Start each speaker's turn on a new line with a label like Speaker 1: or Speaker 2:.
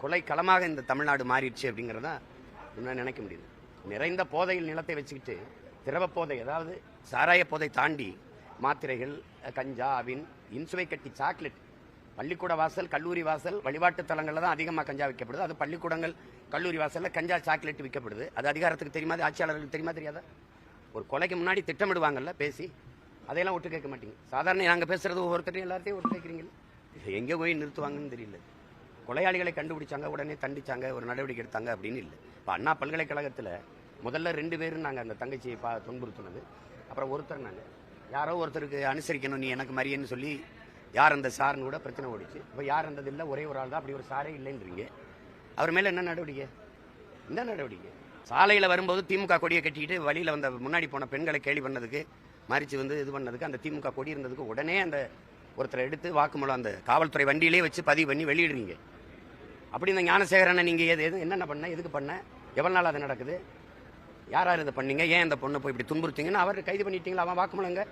Speaker 1: கொலை களமாக இந்த தமிழ்நாடு மாறிடுச்சு அப்படிங்கிறத நினைக்க முடியுது. நிறைந்த போதையில் நிலத்தை வச்சுக்கிட்டு திரவ போதை, அதாவது சாராய போதை தாண்டி மாத்திரைகள், கஞ்சா, அவின், இன்சுவை கட்டி சாக்லேட், பள்ளிக்கூட வாசல், கல்லூரி வாசல், வழிபாட்டு தலங்களில் தான் அதிகமாக கஞ்சா விற்கப்படுது. அது பள்ளிக்கூடங்கள், கல்லூரி வாசலில் கஞ்சா சாக்லேட் விற்கப்படுது. அது அதிகாரத்துக்கு தெரியுமா, ஆட்சியாளர்களுக்கு தெரியுமா தெரியாதா? ஒரு கொலைக்கு முன்னாடி திட்டமிடுவாங்கல்ல பேசி, அதையெல்லாம் ஒட்டு கேட்க மாட்டீங்க. சாதாரண நாங்கள் பேசுறது ஒவ்வொருத்தரையும் எல்லாத்தையும் ஒட்டு கேட்குறீங்க. எங்கே போய் நிறுத்துவாங்கன்னு தெரியல. கொலையாளிகளை கண்டுபிடிச்சாங்க, உடனே தண்டிச்சாங்க, ஒரு நடவடிக்கை எடுத்தாங்க அப்படின்னு இல்லை. இப்போ அண்ணா பல்கலைக்கழகத்தில் முதல்ல 2 பேரும் நாங்கள் அந்த தங்கச்சியை துன்புறுத்தினது. அப்புறம் ஒருத்தர் நாங்கள் யாரோ ஒருத்தருக்கு அனுசரிக்கணும், நீ எனக்கு மரியன்னு சொல்லி யார் அந்த சார்னு கூட பிரச்சனை ஓடிச்சு. இப்போ யார் அந்தது இல்லை, ஒரே ஒரு ஆள் தான், அப்படி ஒரு சாரே இல்லைன்றீங்க. அவர் மேலே என்ன நடவடிக்கை? என்ன நடவடிக்கை? சாலையில் வரும்போது திமுக கொடியை கட்டிக்கிட்டு வழியில் வந்த முன்னாடி போன பெண்களை கேலி பண்ணதுக்கு, மறித்து இது பண்ணதுக்கு, அந்த திமுக கொடி இருந்ததுக்கு உடனே அந்த ஒருத்தரை எடுத்து வாக்குமூலம் அந்த காவல்துறை வண்டியிலே வச்சு பதிவு பண்ணி வெளியிடுறீங்க. அப்படி இந்த ஞானசேகரனை நீங்கள் என்னென்ன பண்ண, எதுக்கு பண்ண, எவ்வளோ நாள் அது நடக்குது, யார் இதை பண்ணீங்க, ஏன் இந்த பொண்ணை போய் இப்படி துன்புறுத்தீங்கன்னு அவர் கைது பண்ணிட்டீங்களா? அவன் வாக்குமூலங்க